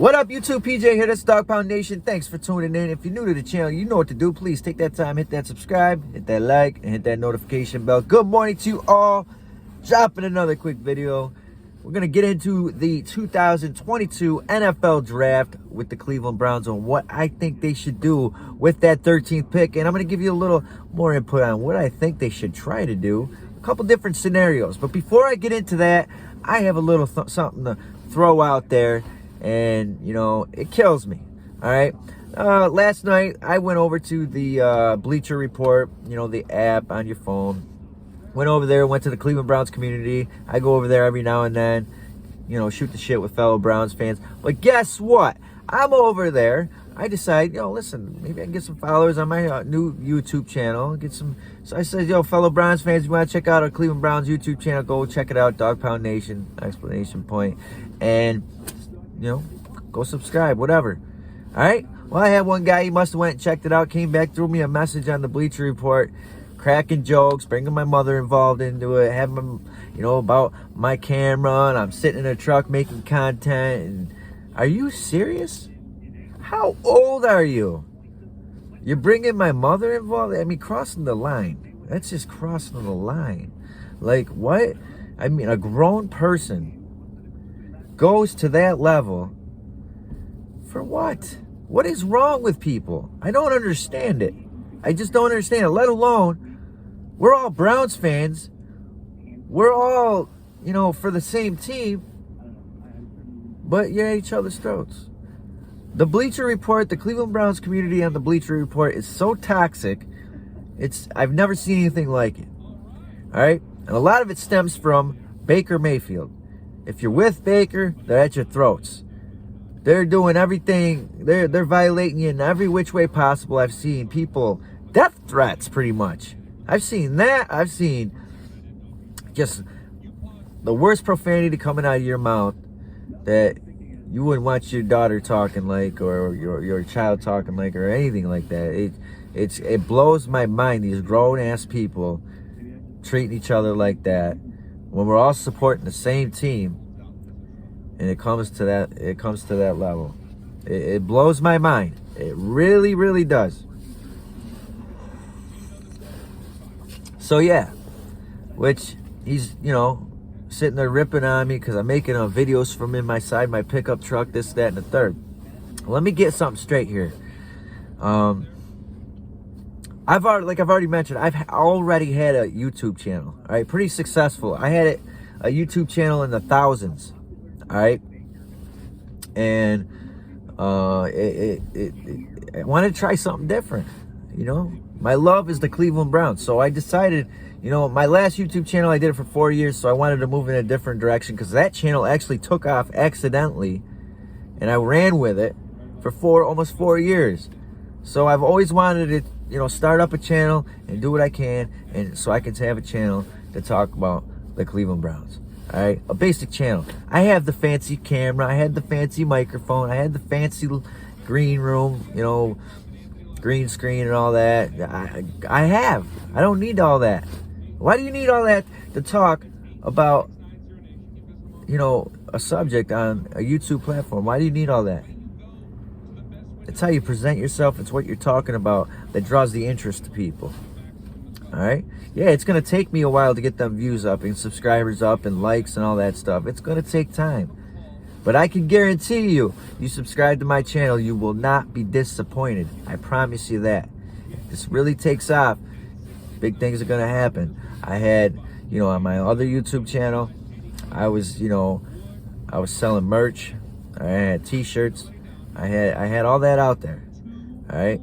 What up, YouTube? PJ here. That's Dawg Nation. Thanks for tuning in. If you're new to the channel, you know what to do. Please take that time, hit that subscribe, hit that like, and hit that notification bell. Good morning to you all. Dropping another quick video. We're going to get into the 2022 NFL Draft with the Cleveland Browns on what I think they should do with that 13th pick. And I'm going to give you a little more input on what I think they should try to do. A couple different scenarios. But before I get into that, I have a little something to throw out there. And, you know, it kills me. All right. Last night, I went over to the Bleacher Report, you know, the app on your phone. Went over there, went to the Cleveland Browns community. I go over there every now and then, you know, shoot the shit with fellow Browns fans. But guess what? I'm over there. I decide, you know, listen, maybe I can get some followers on my new YouTube channel. Get some. So I said, yo, fellow Browns fans, you want to check out our Cleveland Browns YouTube channel? Go check it out, Dawg Nation, exclamation point. And, you know, go subscribe, whatever. All right? Well, I had one guy, he must have went and checked it out, came back, threw me a message on the Bleacher Report, cracking jokes, bringing my mother involved into it, having, you know, about my camera, and I'm sitting in a truck making content. And are you serious? How old are you? You're bringing my mother involved? I mean, crossing the line. That's just crossing the line. Like, what? I mean, a grown person goes to that level for what? What is wrong with people? I don't understand it. I just don't understand it, let alone, we're all Browns fans. We're all, you know, for the same team, but you're at each other's throats. The Bleacher Report, the Cleveland Browns community on the Bleacher Report is so toxic. I've never seen anything like it. All right? And a lot of it stems from Baker Mayfield. If you're with Baker, they're at your throats. They're doing everything. They're violating you in every which way possible. I've seen people, death threats pretty much. I've seen that. I've seen just the worst profanity coming out of your mouth that you wouldn't want your daughter talking like, or your child talking like, or anything like that. It blows my mind, these grown-ass people treating each other like that when we're all supporting the same team, and it comes to that level. It blows my mind. It really, really does. So yeah, which he's, you know, sitting there ripping on me because I'm making videos from inside my pickup truck, this, that, and the third. Let me get something straight here. I've already mentioned, I've already had a YouTube channel. All right, pretty successful. I had a YouTube channel in the thousands. All right, and I wanted to try something different. You know, my love is the Cleveland Browns, so I decided, you know, my last YouTube channel, I did it for 4 years, so I wanted to move in a different direction because that channel actually took off accidentally, and I ran with it for almost 4 years. So I've always wanted to, you know, start up a channel and do what I can, and so I can have a channel to talk about the Cleveland Browns. All right, a basic channel. I have the fancy camera, I had the fancy microphone, I had the fancy green room, you know, green screen and all that. I don't need all that. Why do you need all that to talk about, you know, a subject on a YouTube platform? Why do you need all that? It's how you present yourself. It's what you're talking about that draws the interest to people. All right? Yeah, it's going to take me a while to get them views up and subscribers up and likes and all that stuff. It's going to take time. But I can guarantee you subscribe to my channel, you will not be disappointed. I promise you that. If this really takes off, big things are going to happen. I had, you know, on my other YouTube channel, I was selling merch. I had t-shirts. I had all that out there. All right?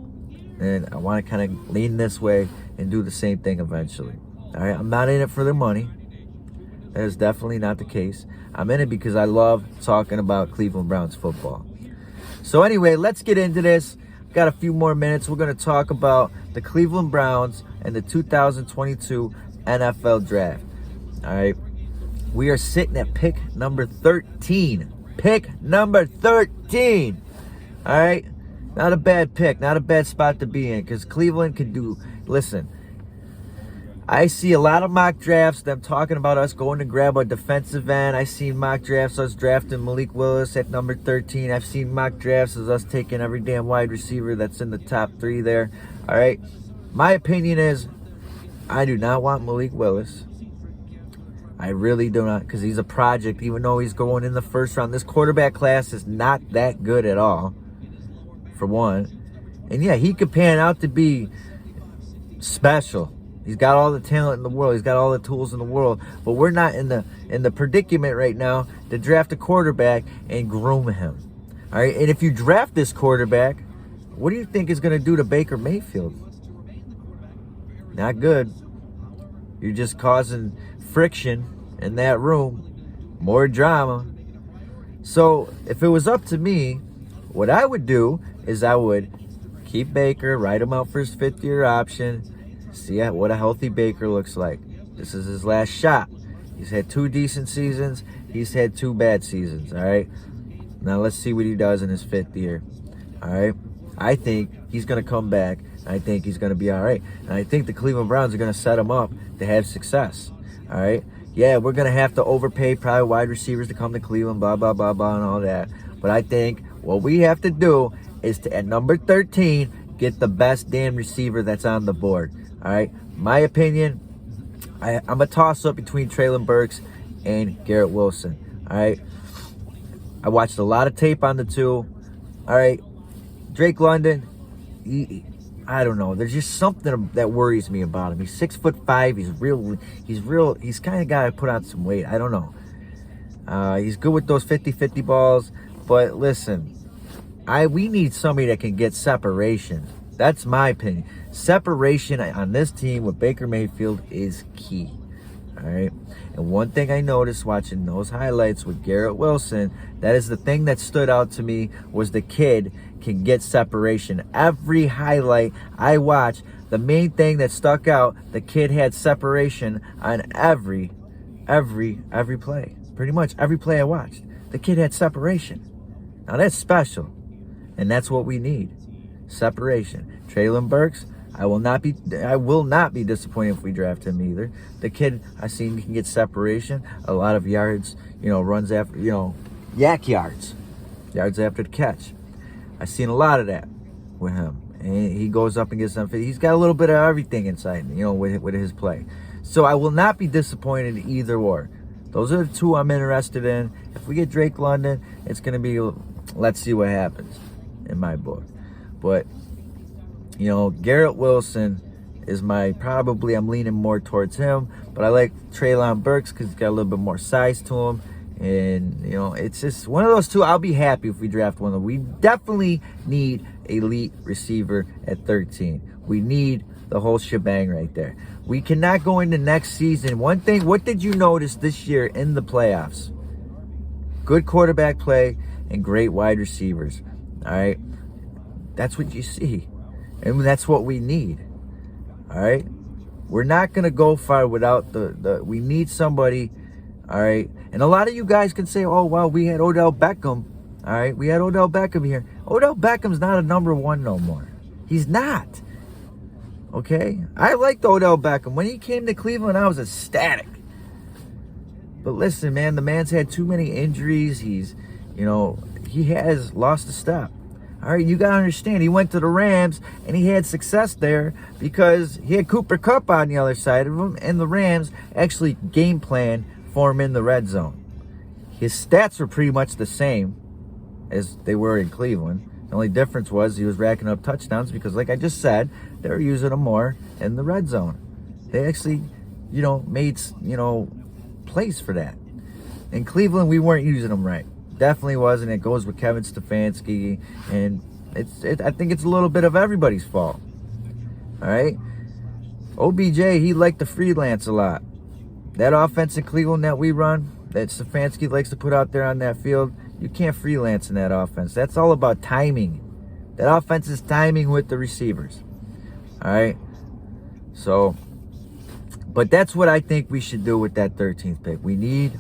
And I want to kind of lean this way and do the same thing eventually. All right? I'm not in it for the money. That is definitely not the case. I'm in it because I love talking about Cleveland Browns football. So anyway, let's get into this. Got a few more minutes. We're going to talk about the Cleveland Browns and the 2022 NFL Draft. All right? We are sitting at pick number 13. Pick number 13. All right? Not a bad pick. Not a bad spot to be in because Cleveland can do... Listen, I see a lot of mock drafts, them talking about us going to grab a defensive end. I seen mock drafts, us drafting Malik Willis at number 13. I've seen mock drafts as us taking every damn wide receiver that's in the top 3 there. All right. My opinion is I do not want Malik Willis. I really do not, because he's a project, even though he's going in the first round. This quarterback class is not that good at all, for one. And yeah, he could pan out to be special. He's got all the talent in the world. He's got all the tools in the world. But we're not in the predicament right now to draft a quarterback and groom him. All right? And if you draft this quarterback, what do you think is going to do to Baker Mayfield? Not good. You're just causing friction in that room. More drama. So if it was up to me, what I would do is I would keep Baker, write him out for his 5th-year option, see what a healthy Baker looks like. This is his last shot. He's had 2 decent seasons. He's had 2 bad seasons, all right? Now let's see what he does in his 5th year, all right? I think he's going to come back. I think he's going to be all right. And I think the Cleveland Browns are going to set him up to have success, all right? Yeah, we're going to have to overpay probably wide receivers to come to Cleveland, blah, blah, blah, blah, and all that. But I think what we have to do is to, at number 13, get the best damn receiver that's on the board. All right, my opinion, I'm a toss-up between Treylon Burks and Garrett Wilson. All right, I watched a lot of tape on the two. All right, Drake London, I don't know. There's just something that worries me about him. He's 6'5". He's kind of got to put on some weight. I don't know. He's good with those 50-50 balls, but listen, we need somebody that can get separation. That's my opinion. Separation on this team with Baker Mayfield is key. All right. And one thing I noticed watching those highlights with Garrett Wilson, that is the thing that stood out to me, was the kid can get separation. Every highlight I watched, the main thing that stuck out, the kid had separation on every play. Pretty much every play I watched, the kid had separation. Now that's special. And that's what we need. Separation. Treylon Burks, I will not be disappointed if we draft him either. The kid, I seen he can get separation, a lot of yards, runs after, yak yards after the catch. I seen a lot of that with him, and he goes up and gets something. He's got a little bit of everything inside, with his play. So I will not be disappointed either or. Those are the two I'm interested in. If we get Drake London, it's going to be, let's see what happens in my book. But Garrett Wilson is I'm leaning more towards him, but I like Treylon Burks because he's got a little bit more size to him. And, it's just one of those two. I'll be happy if we draft one of them. We definitely need elite receiver at 13. We need the whole shebang right there. We cannot go into next season. One thing, what did you notice this year in the playoffs? Good quarterback play and great wide receivers. All right? That's what you see. And that's what we need. All right? We're not going to go far without we need somebody. All right? And a lot of you guys can say, oh, well, we had Odell Beckham. All right? We had Odell Beckham here. Odell Beckham's not a number 1 no more. He's not. Okay? I liked Odell Beckham. When he came to Cleveland, I was ecstatic. But listen, man, the man's had too many injuries. He has lost a step. All right, you got to understand, he went to the Rams, and he had success there because he had Cooper Kupp on the other side of him, and the Rams actually game plan for him in the red zone. His stats were pretty much the same as they were in Cleveland. The only difference was he was racking up touchdowns because, like I just said, they were using him more in the red zone. They actually, made, plays for that. In Cleveland, we weren't using him right. Definitely wasn't. It goes with Kevin Stefanski, and I think it's a little bit of everybody's fault. All right? OBJ, he liked to freelance a lot. That offense in Cleveland that we run, that Stefanski likes to put out there on that field, you can't freelance in that offense. That's all about timing. That offense is timing with the receivers. All right? So, but that's what I think we should do with that 13th pick. We need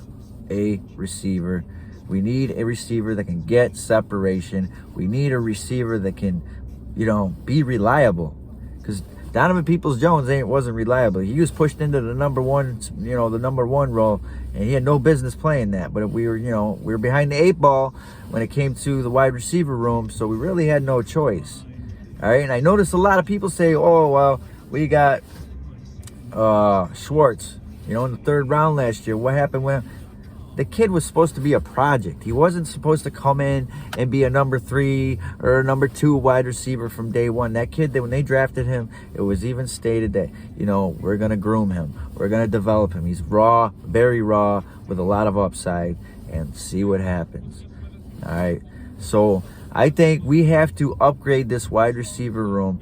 a receiver. We need a receiver that can get separation. We need a receiver that can, be reliable. Because Donovan Peoples-Jones wasn't reliable. He was pushed into the number one, the number one role, and he had no business playing that. But we were behind the 8 ball when it came to the wide receiver room, so we really had no choice. All right, and I noticed a lot of people say, "Oh, well, we got Schwartz, in the 3rd round last year. What happened with him?" The kid was supposed to be a project. He wasn't supposed to come in and be a number 3 or a number 2 wide receiver from day one. That kid, when they drafted him, it was even stated that, we're going to groom him. We're going to develop him. He's raw, very raw, with a lot of upside, and see what happens. All right. So I think we have to upgrade this wide receiver room,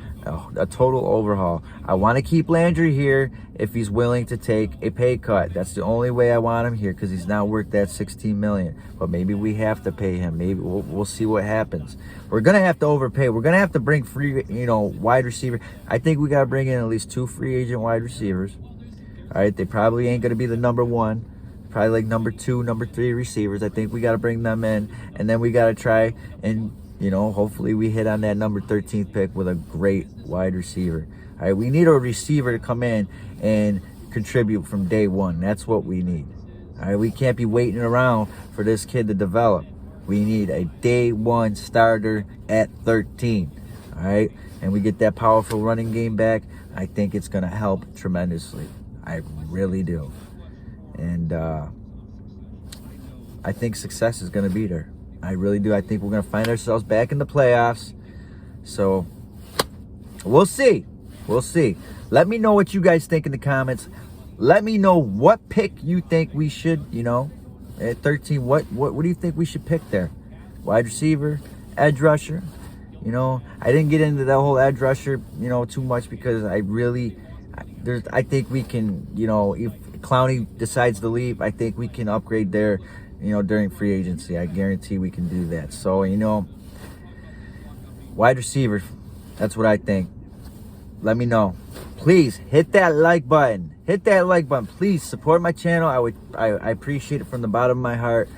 a total overhaul. I want to keep Landry here if he's willing to take a pay cut. That's the only way I want him here, because he's not worth that $16 million. But maybe we have to pay him. Maybe we'll see what happens. We're gonna have to overpay. We're gonna have to bring free, wide receiver. I think we gotta bring in at least 2 free agent wide receivers. All right, they probably ain't gonna be the number 1. Probably like number 2, number 3 receivers. I think we got to bring them in, and then we got to try and, hopefully we hit on that number 13th pick with a great wide receiver. All right, we need a receiver to come in and contribute from day one. That's what we need. All right, we can't be waiting around for this kid to develop. We need a day 1 starter at 13. All right, and we get that powerful running game back. I think it's going to help tremendously. I really do. And I think success is going to be there. I really do. I think we're going to find ourselves back in the playoffs. So we'll see. We'll see. Let me know what you guys think in the comments. Let me know what pick you think we should, at 13. What do you think we should pick there? Wide receiver, edge rusher. I didn't get into that whole edge rusher, too much, because I think we can, if Clowney decides to leave, I think we can upgrade there, during free agency. I guarantee we can do that. So, wide receiver, that's what I think. Let me know. Please hit that like button. Hit that like button. Please support my channel. I appreciate it from the bottom of my heart.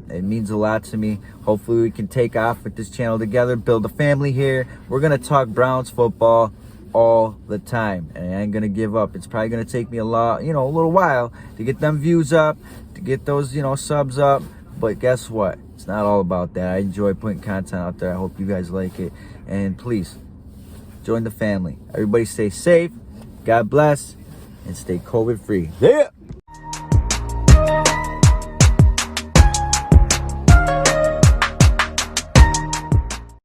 It means a lot to me. Hopefully we can take off with this channel together, build a family here. We're gonna talk Browns football all the time, and I ain't gonna give up. It's probably gonna take me a little while to get them views up, to get those subs up, but guess what, it's not all about that. I enjoy putting content out there. I hope you guys like it, and please join the family. Everybody stay safe, God bless, and stay COVID free. Yeah.